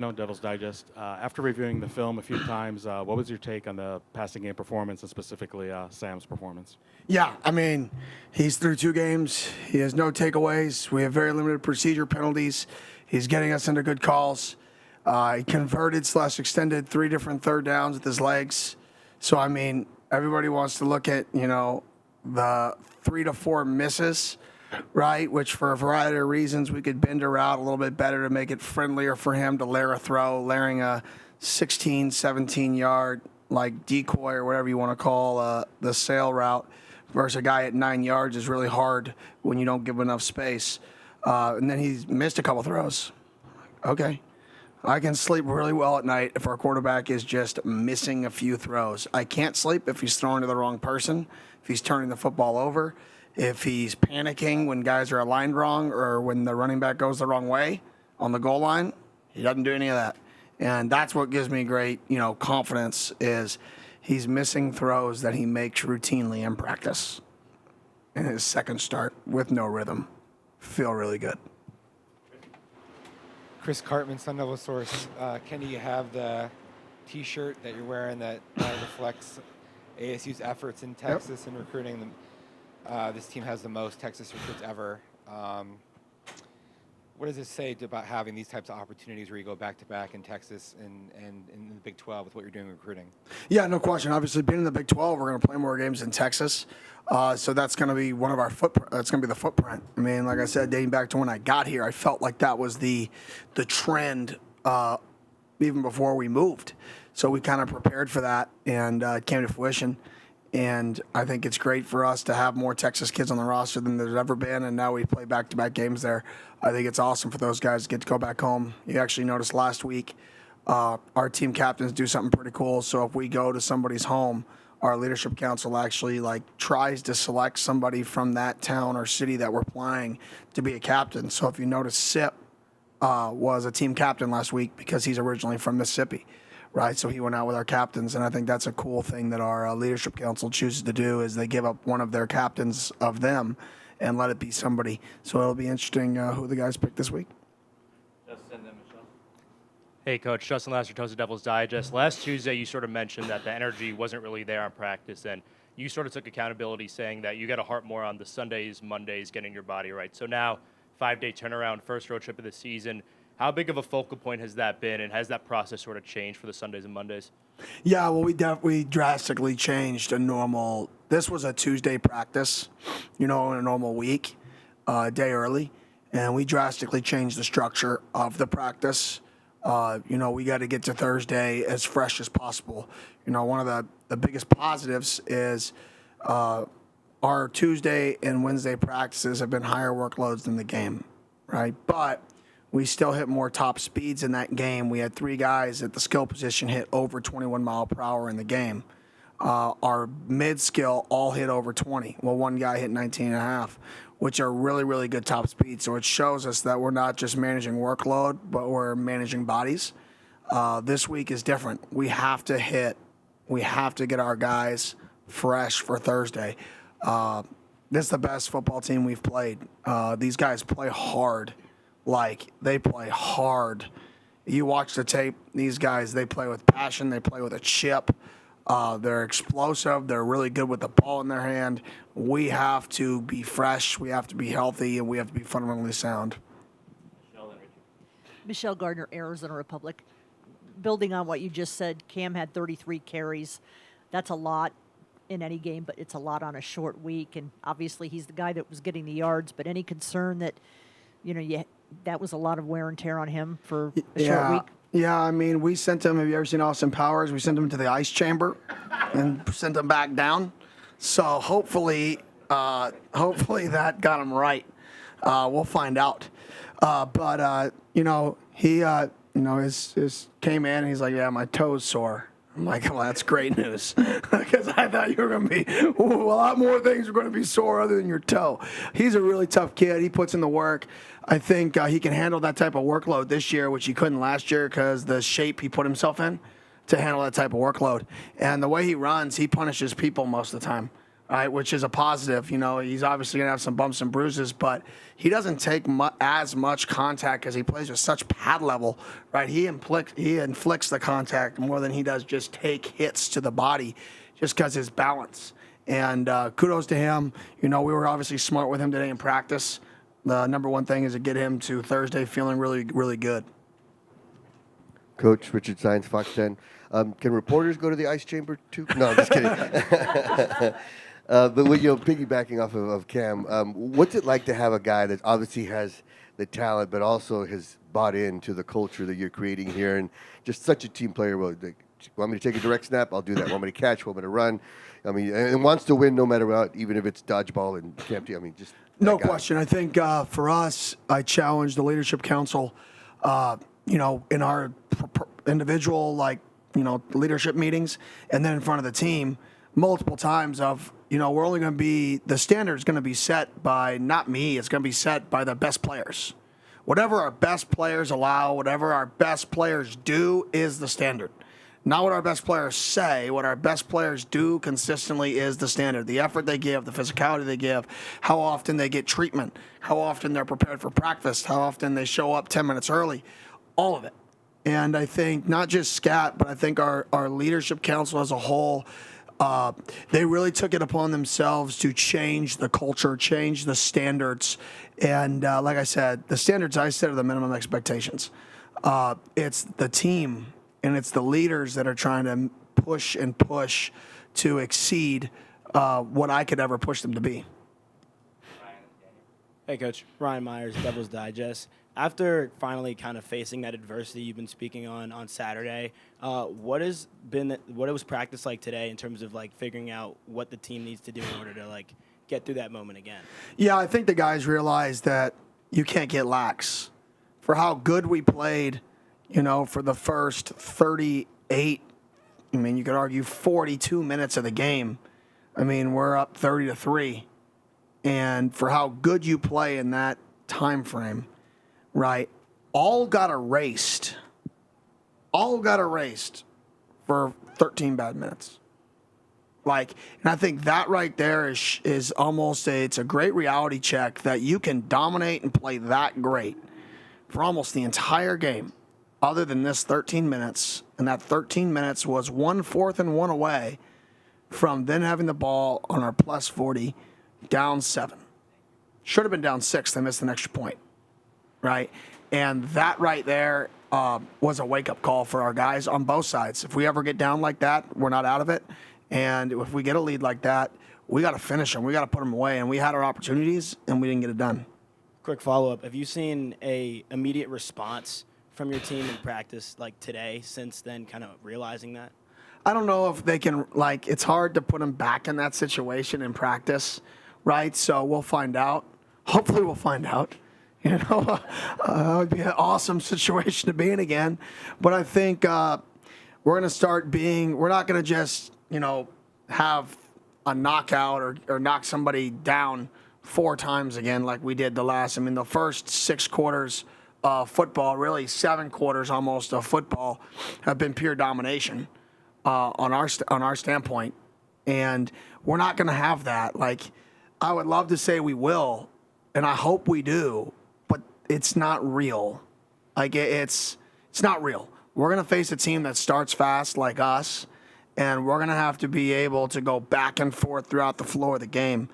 No, Devil's Digest. After reviewing the film a few times, what was your take on the passing game performance and specifically Sam's performance? Yeah, I mean, he's through 2 games. He has no takeaways. We have very limited procedure penalties. He's getting us into good calls. He converted/extended 3 different third downs with his legs. So, I mean, everybody wants to look at, the 3 to 4 misses, right? Which for a variety of reasons, we could bend a route a little bit better to make it friendlier for him to layer a throw, layering a 16, 17-yard like decoy or whatever you want to call the sail route versus a guy at 9 yards is really hard when you don't give enough space. And then he's missed a couple throws. Okay. I can sleep really well at night if our quarterback is just missing a few throws. I can't sleep if he's throwing to the wrong person, if he's turning the football over, if he's panicking when guys are aligned wrong or when the running back goes the wrong way on the goal line. He doesn't do any of that. And that's what gives me great, confidence is he's missing throws that he makes routinely in practice. In his second start with no rhythm. Feel really good. Chris Cartman, Sun Devil Source. Kenny, you have the T-shirt that you're wearing that reflects ASU's efforts in Texas in recruiting them. This team has the most Texas recruits ever. What does it say about having these types of opportunities where you go back-to-back in Texas and in the Big 12 with what you're doing in recruiting? Yeah, no question. Obviously, being in the Big 12, we're going to play more games in Texas. So that's going to be one of our footprint. That's going to be the footprint. I mean, like I said, dating back to when I got here, I felt like that was the trend even before we moved. So we kind of prepared for that, and it came to fruition. And I think it's great for us to have more Texas kids on the roster than there's ever been, and now we play back-to-back games there. I think it's awesome for those guys to get to go back home. You actually noticed last week our team captains do something pretty cool. So if we go to somebody's home, our leadership council actually tries to select somebody from that town or city that we're playing to be a captain. So if you notice, Sip was a team captain last week because he's originally from Mississippi. Right, so he went out with our captains, and I think that's a cool thing that our leadership council chooses to do is they give up one of their captains of them and let it be somebody. So it'll be interesting who the guys pick this week. Justin and Michelle. Hey, Coach. Justin Lastertosa, Devil's Digest. Last Tuesday, you sort of mentioned that the energy wasn't really there on practice, and you sort of took accountability saying that you got to harp more on the Sundays, Mondays, getting your body right. So now, 5-day turnaround, first road trip of the season. How big of a focal point has that been, and has that process sort of changed for the Sundays and Mondays? Yeah, well, we drastically changed a normal. This was a Tuesday practice, in a normal week, a day early, and we drastically changed the structure of the practice. We got to get to Thursday as fresh as possible. One of the biggest positives is our Tuesday and Wednesday practices have been higher workloads than the game, right? But we still hit more top speeds in that game. We had 3 guys at the skill position hit over 21 mile per hour in the game. Our mid-skill all hit over 20. Well, one guy hit 19 and a half, which are really, really good top speeds. So it shows us that we're not just managing workload, but we're managing bodies. This week is different. We have to get our guys fresh for Thursday. This is the best football team we've played. These guys play hard. They play hard. You watch the tape, these guys, they play with passion. They play with a chip. They're explosive. They're really good with the ball in their hand. We have to be fresh. We have to be healthy, and we have to be fundamentally sound. Michelle Gardner, Arizona Republic. Building on what you just said, Cam had 33 carries. That's a lot in any game, but it's a lot on a short week. And obviously he's the guy that was getting the yards, but any concern that, that was a lot of wear and tear on him for a short week? Yeah, I mean, we sent him, have you ever seen Austin Powers? We sent him to the ice chamber and sent him back down. So hopefully that got him right. We'll find out. He came in and he's like, yeah, my toe's sore. I'm like, well, that's great news because I thought you were going to be a lot more things are going to be sore other than your toe. He's a really tough kid. He puts in the work. I think he can handle that type of workload this year, which he couldn't last year because the shape he put himself in to handle that type of workload. And the way he runs, he punishes people most of the time. right, which is a positive. You know, he's obviously going to have some bumps and bruises, but he doesn't take as much contact because he plays with such pad level, right? He inflicts the contact more than he does just take hits to the body just because his balance. And kudos to him. You know, we were obviously smart with him today in practice. The number one thing is to get him to Thursday feeling really, really good. Coach Richard Science, Fox 10. Can reporters go to the ice chamber too? No, I'm just kidding. But piggybacking off of Cam, what's it like to have a guy that obviously has the talent, but also has bought into the culture that you're creating here, and just such a team player? Well, want me to take a direct snap? I'll do that. Want me to catch? Want me to run? I mean, and wants to win no matter what, even if it's dodgeball and camp. I mean, just no question. I think for us, I challenge the Leadership Council. In our individual leadership meetings, and then in front of the team, multiple times of we're only going to be the standard is going to be set by not me. It's going to be set by the best players. Whatever our best players allow, whatever our best players do is the standard. Not what our best players say. What our best players do consistently is the standard. The effort they give, the physicality they give, how often they get treatment, how often they're prepared for practice, how often they show up 10 minutes early, all of it. And I think not just SCAT, but I think our leadership council as a whole, they really took it upon themselves to change the culture, change the standards. And like I said, the standards I set are the minimum expectations. It's the team and it's the leaders that are trying to push to exceed what I could ever push them to be. Hey, Coach. Ryan Myers, Devil's Digest. After finally kind of facing that adversity you've been speaking on Saturday, what was practice like today in terms of figuring out what the team needs to do in order to get through that moment again? Yeah, I think the guys realized that you can't get lax. For how good we played, for the first 38, you could argue 42 minutes of the game. We're up 30-3. And for how good you play in that time frame, right, all got erased for 13 bad minutes. And I think that right there is almost it's a great reality check that you can dominate and play that great for almost the entire game, other than this 13 minutes. And that 13 minutes was 1 4th and 1 away from then having the ball on our plus 40, down 7. Should have been down 6. They missed an extra point, right? And that right there was a wake-up call for our guys on both sides. If we ever get down like that, we're not out of it. And if we get a lead like that, we got to finish them. We got to put them away. And we had our opportunities, and we didn't get it done. Quick follow-up. Have you seen a immediate response from your team in practice today since then, kind of realizing that? I don't know if they can, it's hard to put them back in that situation in practice, right? So we'll find out. Hopefully we'll find out. It would be an awesome situation to be in again. But I think we're going to start we're not going to just, have a knockout or knock somebody down 4 times again like we did the first 6 quarters of football, really 7 quarters almost of football have been pure domination on our standpoint. And we're not going to have that. I would love to say we will, and I hope we do, but it's not real. It's not real. We're going to face a team that starts fast like us, and we're going to have to be able to go back and forth throughout the flow of the game.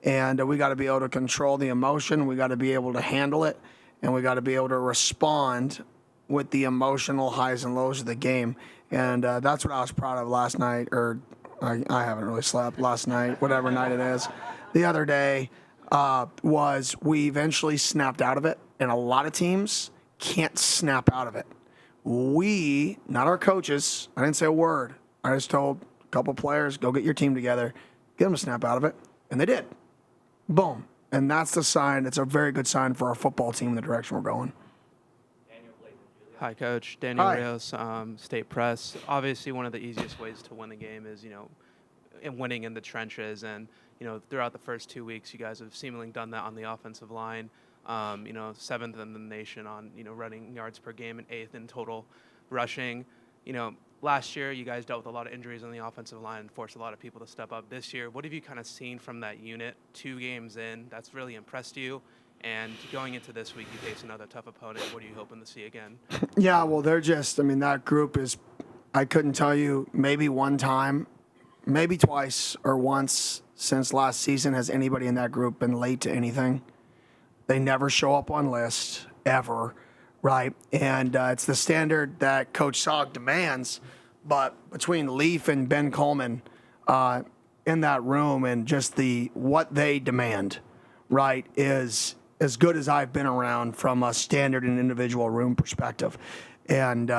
And we got to be able to control the emotion. We got to be able to handle it, and we got to be able to respond with the emotional highs and lows of the game. And that's what I was proud of last night, or I haven't really slept last night, whatever night it is. The other day was we eventually snapped out of it, and a lot of teams can't snap out of it. We, not our coaches, I didn't say a word. I just told a couple players, go get your team together, get them to snap out of it, and they did. Boom. And that's the sign. It's a very good sign for our football team in the direction we're going. Hi, Coach. Daniel Hi. Rios, State Press. Obviously, one of the easiest ways to win the game is, in winning in the trenches. And, throughout the first 2 weeks, you guys have seemingly done that on the offensive line. 7th in the nation on, running yards per game and 8th in total rushing. last year you guys dealt with a lot of injuries on the offensive line and forced a lot of people to step up. This year, what have you kind of seen from that unit 2 games in that's really impressed you? And going into this week, you face another tough opponent. What are you hoping to see again? Yeah, well, that group is, I couldn't tell you, maybe one time, maybe twice or once since last season has anybody in that group been late to anything. They never show up on lists, ever, right? And it's the standard that Coach Sog demands, but between Leaf and Ben Coleman in that room and just what they demand, right, is as good as I've been around from a standard and individual room perspective. And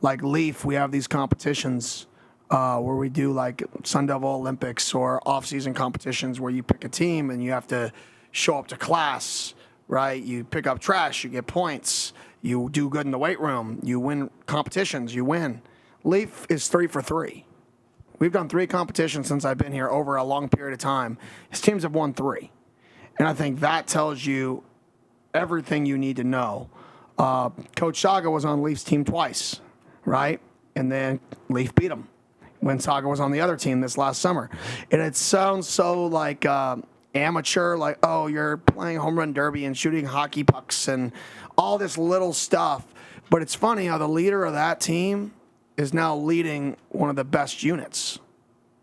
like Leaf, we have these competitions where we do like Sun Devil Olympics or off-season competitions where you pick a team and you have to show up to class, right? You pick up trash, you get points, you do good in the weight room, you win competitions, you win. Leaf is 3 for 3. We've done 3 competitions since I've been here over a long period of time. His teams have won 3. And I think that tells you everything you need to know. Coach Saga was on Leaf's team twice, right? And then Leaf beat him when Saga was on the other team this last summer. And it sounds so like amateur, like, oh, you're playing home run derby and shooting hockey pucks and all this little stuff. But it's funny how the leader of that team is now leading one of the best units.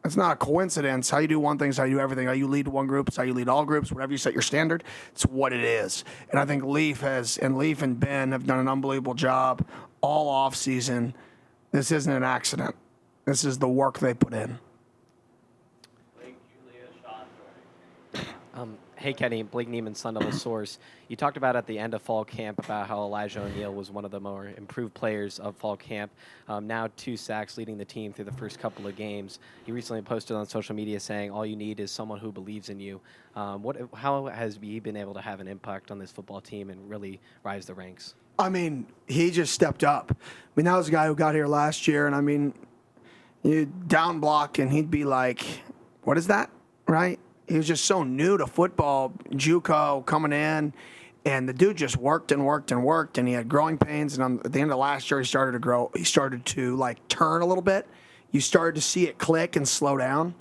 It's not a coincidence. How you do one thing is how you do everything. How you lead one group is how you lead all groups. Whatever you set your standard, it's what it is. And I think Leaf and Ben have done an unbelievable job all off season. This isn't an accident. This is the work they put in. Hey, Kenny, Blake Neiman, Sun Devil Source. You talked about at the end of fall camp about how Elijah O'Neal was one of the more improved players of fall camp. Now 2 sacks leading the team through the first couple of games. He recently posted on social media saying all you need is someone who believes in you. How has he been able to have an impact on this football team and really rise the ranks? I mean, he just stepped up. I mean, that was a guy who got here last year, and I mean, you down block, and he'd be like, what is that, right? He was just so new to football, JUCO coming in, and the dude just worked and worked and worked, and he had growing pains. And at the end of last year, he started to grow. He started to like turn a little bit. You started to see it click and slow down.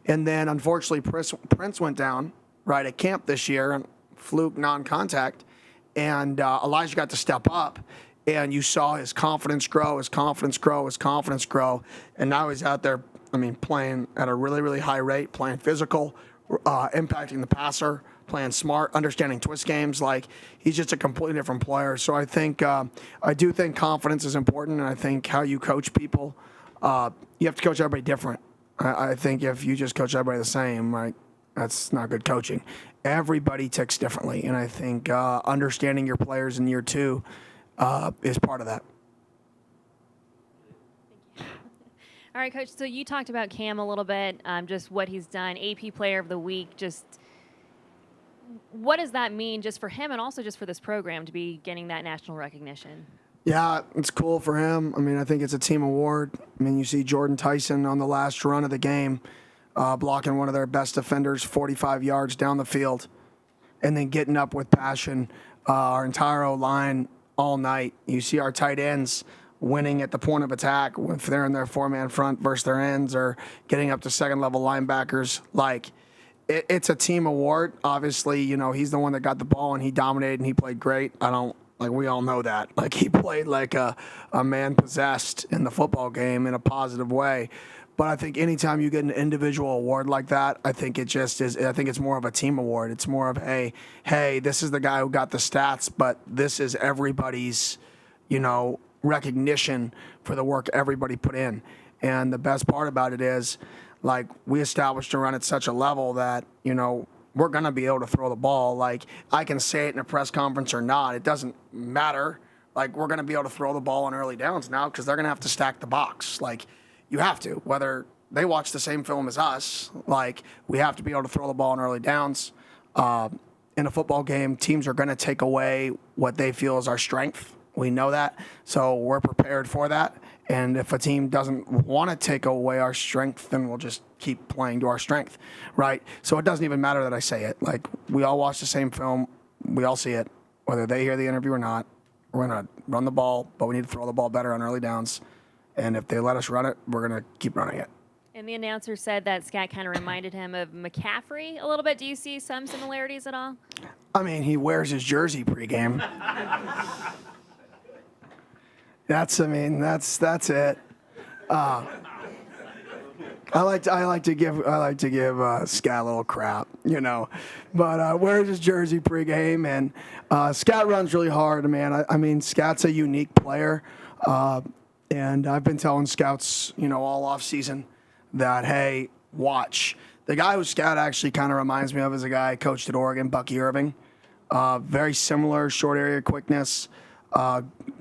And then unfortunately, Prince went down right at camp this year, and fluke non-contact, and Elijah got to step up. And you saw his confidence grow, his confidence grow, his confidence grow, and now he's out there. I mean, playing at a really, really high rate, playing physical. Impacting the passer, playing smart, understanding twist games. Like, he's just a completely different player. So I think I do think confidence is important, and I think how you coach people, you have to coach everybody different. I think if you just coach everybody the same, like, that's not good coaching. Everybody ticks differently, and I think understanding your players in year 2 is part of that. All right, Coach, so you talked about Cam a little bit, just what he's done, AP Player of the Week. Just what does that mean just for him and also just for this program to be getting that national recognition? Yeah, it's cool for him. I mean, I think it's a team award. I mean, you see Jordan Tyson on the last run of the game blocking one of their best defenders 45 yards down the field and then getting up with passion. Our entire O-line all night. You see our tight ends winning at the point of attack if they're in their 4-man front versus their ends, or getting up to second-level linebackers. Like, it's a team award. Obviously, you know, he's the one that got the ball, and he dominated, and he played great. We all know that. Like, he played like a man possessed in the football game in a positive way. But I think anytime you get an individual award like that, I think it just is. I think it's more of a team award. It's more of, hey, this is the guy who got the stats, but this is everybody's, you know, recognition for the work everybody put in. And the best part about it is, like, we established a run at such a level that, you know, we're going to be able to throw the ball. Like, I can say it in a press conference or not. It doesn't matter. Like, we're going to be able to throw the ball on early downs now because they're going to have to stack the box. Like, you have to. Whether they watch the same film as us, like, we have to be able to throw the ball on early downs. In a football game, teams are going to take away what they feel is our strength. We know that, so we're prepared for that. And if a team doesn't want to take away our strength, then we'll just keep playing to our strength, right? So it doesn't even matter that I say it. Like, we all watch the same film. We all see it, whether they hear the interview or not. We're going to run the ball, but we need to throw the ball better on early downs. And if they let us run it, we're going to keep running it. And the announcer said that Scat kind of reminded him of McCaffrey a little bit. Do you see some similarities at all? I mean, he wears his jersey pregame. That's it. I like to give Scat a little crap, but wears his jersey pregame, and Scat runs really hard, man. I mean, Scat's a unique player, and I've been telling scouts, all off season that, hey, watch. The guy who Scat actually kind of reminds me of is a guy I coached at Oregon, Bucky Irving. Very similar, short area quickness,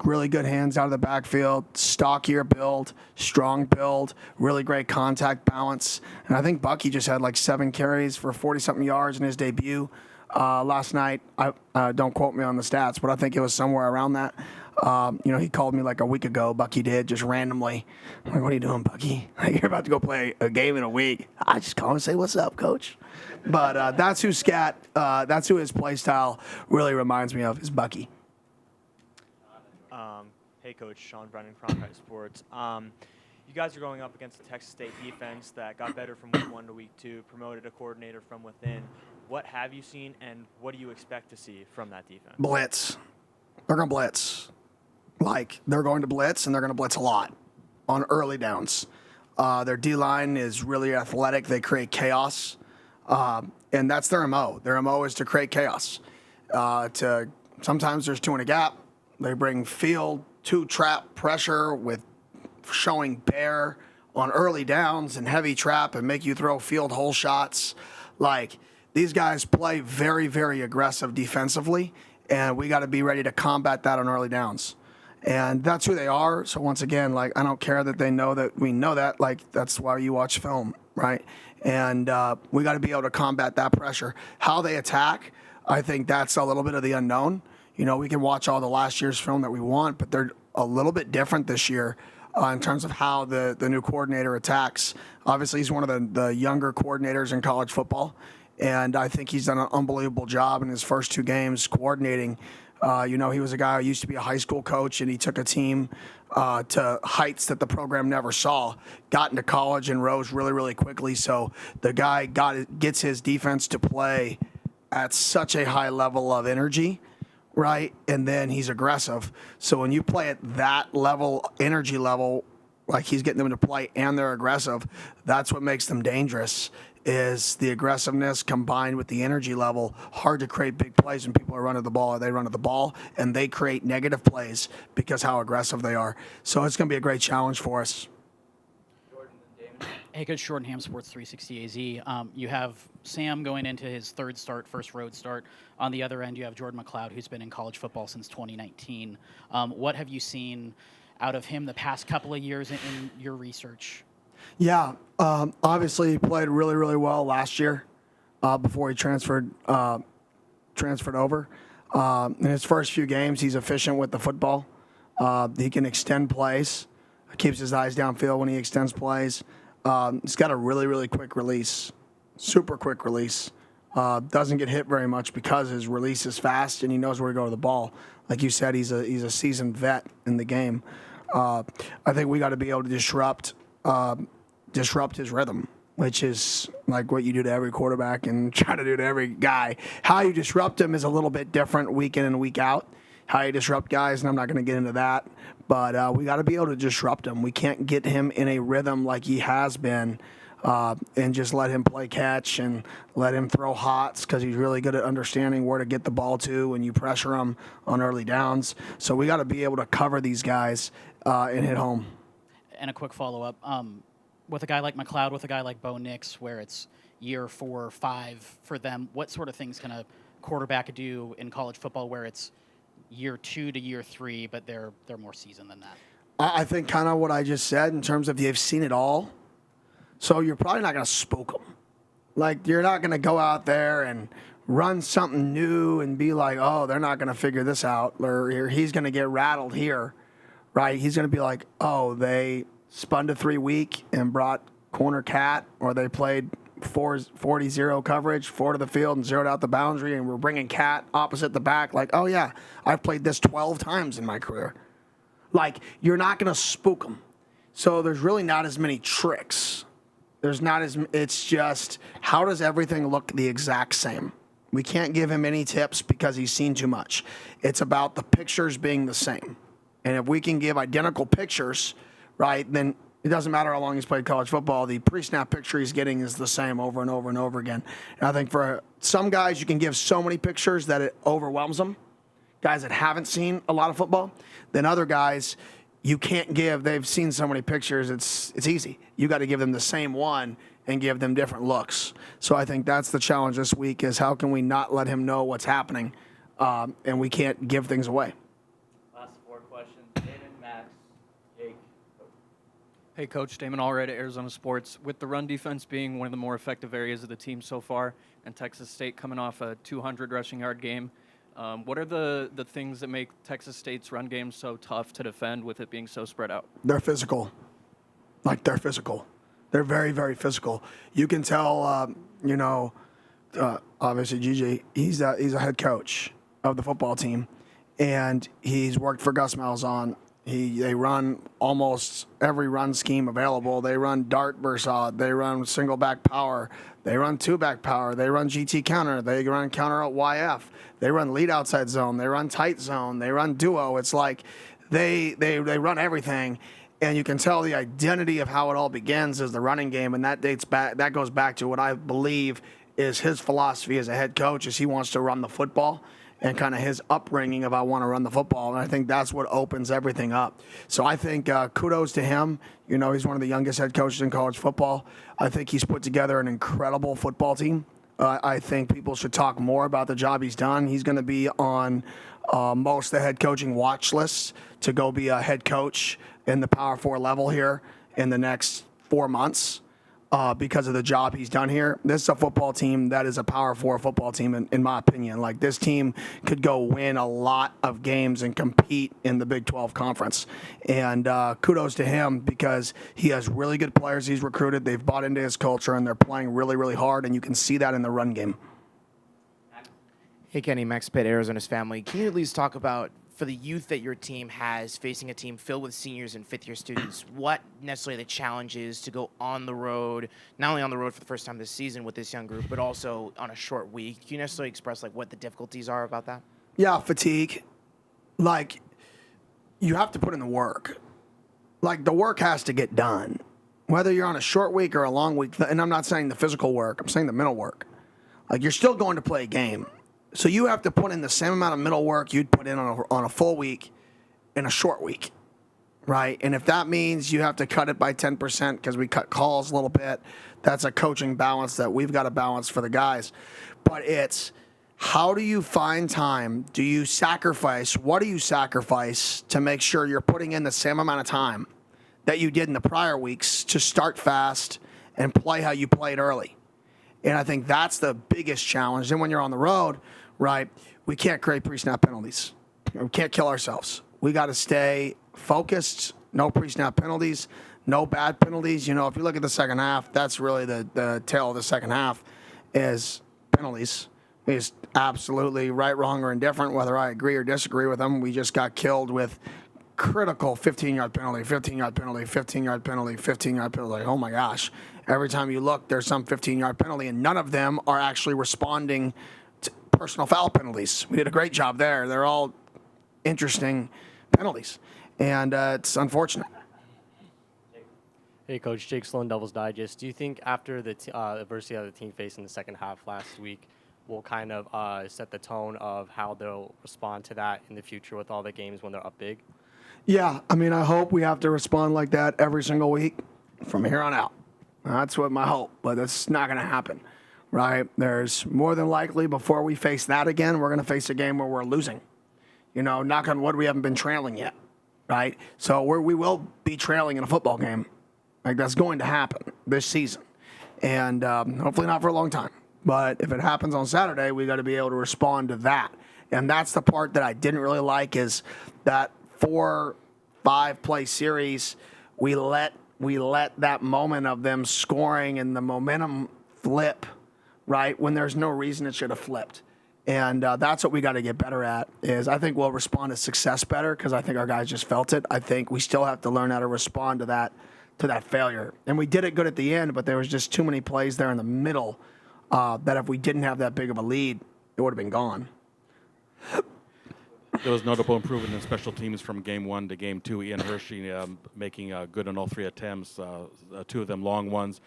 really good hands out of the backfield, stockier build, strong build, really great contact balance. And I think Bucky just had like 7 carries for 40-something yards in his debut last night. Don't quote me on the stats, but I think it was somewhere around that. He called me like a week ago, Bucky did, just randomly. I'm like, what are you doing, Bucky? Like, you're about to go play a game in a week. I just call and say, what's up, coach? But that's who Scat, that's who his play style really reminds me of, is Bucky. Hey, Coach. Sean Brennan, Cronkite Sports. You guys are going up against a Texas State defense that got better from week 1 to week 2, promoted a coordinator from within. What have you seen, and what do you expect to see from that defense? Blitz. They're going to blitz. They're going to blitz, and they're going to blitz a lot on early downs. Their D-line is really athletic. They create chaos, and that's their MO. Their MO is to create chaos. Sometimes there's 2 in a gap. They bring field, 2 trap pressure with showing bear on early downs and heavy trap and make you throw field hole shots. These guys play very, very aggressive defensively, and we got to be ready to combat that on early downs. And that's who they are. So once again, I don't care that they know that we know that. That's why you watch film, right? And we got to be able to combat that pressure. How they attack, I think that's a little bit of the unknown. We can watch all the last year's film that we want, but they're a little bit different this year in terms of how the new coordinator attacks. Obviously, he's one of the younger coordinators in college football, and I think he's done an unbelievable job in his first 2 games coordinating. He was a guy who used to be a high school coach, and he took a team to heights that the program never saw, got into college and rose really, really quickly. So the guy gets his defense to play at such a high level of energy, right? And then he's aggressive. So when you play at that level, energy level, like he's getting them to play and they're aggressive, that's what makes them dangerous, is the aggressiveness combined with the energy level. Hard to create big plays when people are running the ball, or they run at the ball, and they create negative plays because how aggressive they are. So it's going to be a great challenge for us. Hey, Coach Jordan Ham, Sports 360 AZ. You have Sam going into his 3rd start, first road start. On the other end, you have Jordan McLeod, who's been in college football since 2019. What have you seen out of him the past couple of years in your research? Yeah, obviously he played really, really well last year before he transferred over. In his first few games, he's efficient with the football. He can extend plays, keeps his eyes downfield when he extends plays. He's got a really, really quick release, super quick release. Doesn't get hit very much because his release is fast and he knows where to go to the ball. Like you said, he's a seasoned vet in the game. I think we got to be able to disrupt his rhythm, which is like what you do to every quarterback and try to do to every guy. How you disrupt him is a little bit different week in and week out. How you disrupt guys, and I'm not going to get into that, but we got to be able to disrupt him. We can't get him in a rhythm like he has been and just let him play catch and let him throw hots, because he's really good at understanding where to get the ball to when you pressure him on early downs. So we got to be able to cover these guys and hit home. And a quick follow-up. With a guy like McLeod, with a guy like Bo Nix, where it's year 4 or 5 for them, what sort of things can a quarterback do in college football where it's year 2 to year 3, but they're more seasoned than that? I think kind of what I just said in terms of they've seen it all. So you're probably not going to spook them. You're not going to go out there and run something new and be like, oh, they're not going to figure this out, or he's going to get rattled here, right? He's going to be like, oh, they spun to 3 week and brought corner cat, or they played 40-0 coverage, 4 to the field and zeroed out the boundary, and we're bringing cat opposite the back. Oh yeah, I've played this 12 times in my career. You're not going to spook them. So there's really not as many tricks. It's just, how does everything look the exact same? We can't give him any tips because he's seen too much. It's about the pictures being the same. And if we can give identical pictures, right, then it doesn't matter how long he's played college football. The pre-snap picture he's getting is the same over and over and over again. And I think for some guys, you can give so many pictures that it overwhelms them. Guys that haven't seen a lot of football. Then other guys, you can't give. They've seen so many pictures. It's easy. You got to give them the same one and give them different looks. So I think that's the challenge this week: is how can we not let him know what's happening, and we can't give things away. Last 4 questions. Damon, Max, Jake. Hey, Coach. Damon Allred at Arizona Sports. With the run defense being one of the more effective areas of the team so far, and Texas State coming off a 200 rushing yard game, what are the things that make Texas State's run game so tough to defend with it being so spread out? They're physical. They're physical. They're very, very physical. You can tell, obviously, Gigi, he's a head coach of the football team, and he's worked for Gus Malzahn. They run almost every run scheme available. They run dart versus odd. They run single back power. They run 2-back power. They run GT counter. They run counter out YF. They run lead outside zone. They run tight zone. They run duo. It's like they run everything. And you can tell the identity of how it all begins is the running game, and that goes back to what I believe is his philosophy as a head coach, is he wants to run the football, and kind of his upbringing of I want to run the football, and I think that's what opens everything up. So I think kudos to him. He's one of the youngest head coaches in college football. I think he's put together an incredible football team. I think people should talk more about the job he's done. He's going to be on most of the head coaching watch lists to go be a head coach in the Power 4 level here in the next 4 months because of the job he's done here. This is a football team that is a Power 4 football team, in my opinion. Like, this team could go win a lot of games and compete in the Big 12 Conference. And kudos to him because he has really good players he's recruited. They've bought into his culture, and they're playing really, really hard, and you can see that in the run game. Hey, Kenny, Max Pitt, Arizona's family. Can you at least talk about, for the youth that your team has, facing a team filled with seniors and fifth-year students, what necessarily the challenge is to go on the road, not only on the road for the first time this season with this young group, but also on a short week? Can you necessarily express what the difficulties are about that? Yeah, fatigue. You have to put in the work. The work has to get done. Whether you're on a short week or a long week, and I'm not saying the physical work, I'm saying the mental work. You're still going to play a game. So you have to put in the same amount of mental work you'd put in on a full week in a short week, right? And if that means you have to cut it by 10% because we cut calls a little bit, that's a coaching balance that we've got to balance for the guys. But it's, how do you find time? Do you sacrifice? What do you sacrifice to make sure you're putting in the same amount of time that you did in the prior weeks to start fast and play how you played early? And I think that's the biggest challenge. And when you're on the road, right, we can't create pre-snap penalties. We can't kill ourselves. We got to stay focused, no pre-snap penalties, no bad penalties. If you look at the second half, that's really the tail of the second half is penalties. It's absolutely right, wrong, or indifferent, whether I agree or disagree with them. We just got killed with critical 15-yard penalty, 15-yard penalty, 15-yard penalty, 15-yard penalty. Oh, my gosh. Every time you look, there's some 15-yard penalty, and none of them are actually responding to personal foul penalties. We did a great job there. They're all interesting penalties, and it's unfortunate. Hey, Coach. Jake Sloan, Devils Digest. Do you think after the adversity that the team faced in the second half last week will kind of set the tone of how they'll respond to that in the future with all the games when they're up big? Yeah, I hope we have to respond like that every single week from here on out. That's what my hope, but it's not going to happen, right? There's more than likely, before we face that again, we're going to face a game where we're losing. Knock on wood, we haven't been trailing yet, right? So we will be trailing in a football game. That's going to happen this season, and hopefully not for a long time. But if it happens on Saturday, we got to be able to respond to that. And that's the part that I didn't really like, is that 4-5 play series, we let that moment of them scoring and the momentum flip, right, when there's no reason it should have flipped. And that's what we got to get better at. Is I think we'll respond to success better because I think our guys just felt it. I think we still have to learn how to respond to that failure. And we did it good at the end, but there was just too many plays there in the middle that if we didn't have that big of a lead, it would have been gone. There was notable improvement in special teams from game 1 to game 2. Ian Hershey making good on all 3 attempts, 2 of them long ones.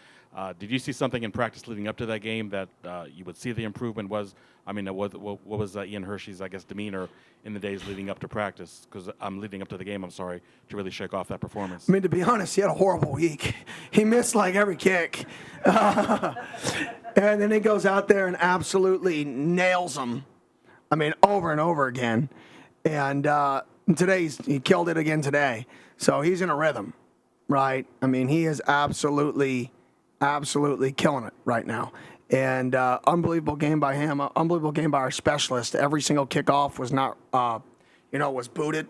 Did you see something in practice leading up to that game that you would see the improvement was? I mean, what was Ian Hershey's, I guess, demeanor in the days leading up to practice? Because I'm leading up to the game, I'm sorry, to really shake off that performance. I mean, to be honest, he had a horrible week. He missed like every kick. And then he goes out there and absolutely nails them. I mean, over and over again. And today, he killed it again today. So he's in a rhythm, right? I mean, he is absolutely killing it right now. And unbelievable game by him, unbelievable game by our specialist. Every single kickoff was not, was booted,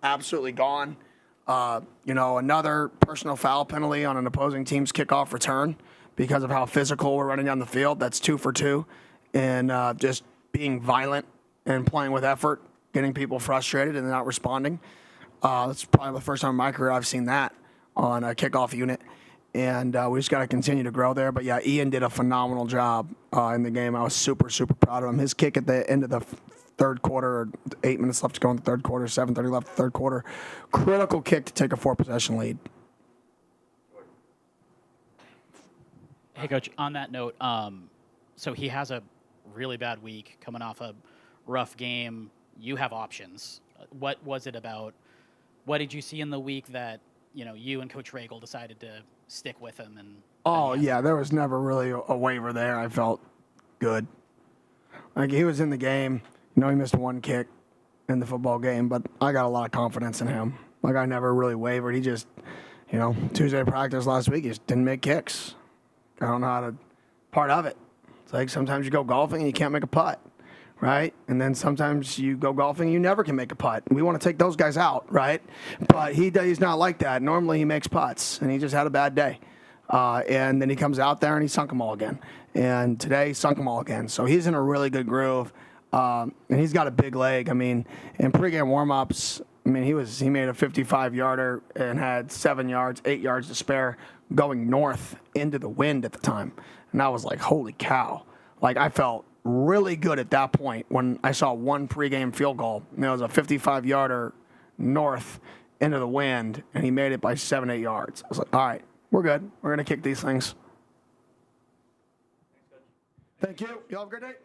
absolutely gone. Another personal foul penalty on an opposing team's kickoff return because of how physical we're running down the field. That's 2 for 2. And just being violent and playing with effort, getting people frustrated and not responding. That's probably the first time in my career I've seen that on a kickoff unit. And we just got to continue to grow there. But, yeah, Ian did a phenomenal job in the game. I was super, super proud of him. His kick at the end of the third quarter, 8 minutes left to go in the third quarter, 7:30 left in the third quarter, critical kick to take a 4-possession lead. Hey, Coach, on that note, so he has a really bad week coming off a rough game. You have options. What was it about? What did you see in the week that, you and Coach Regal decided to stick with him? There was never really a waiver there. I felt good. Like, he was in the game. He missed 1 kick in the football game, but I got a lot of confidence in him. Like, I never really wavered. He just, Tuesday practice last week, he just didn't make kicks. I don't know how to part of it. It's like sometimes you go golfing and you can't make a putt, right? And then sometimes you go golfing and you never can make a putt. We want to take those guys out, right? But he's not like that. Normally he makes putts, and he just had a bad day. And then he comes out there and he sunk them all again. And today he sunk them all again. So he's in a really good groove. And he's got a big leg. I mean, in pregame warm-ups, he made a 55-yarder and had 8 yards to spare going north into the wind at the time. And I was like, holy cow. Like, I felt really good at that point when I saw 1 pregame field goal. It was a 55-yarder north into the wind, and he made it by 7-8 yards. I was like, all right, we're good. We're going to kick these things. Thank you. You all have a great day.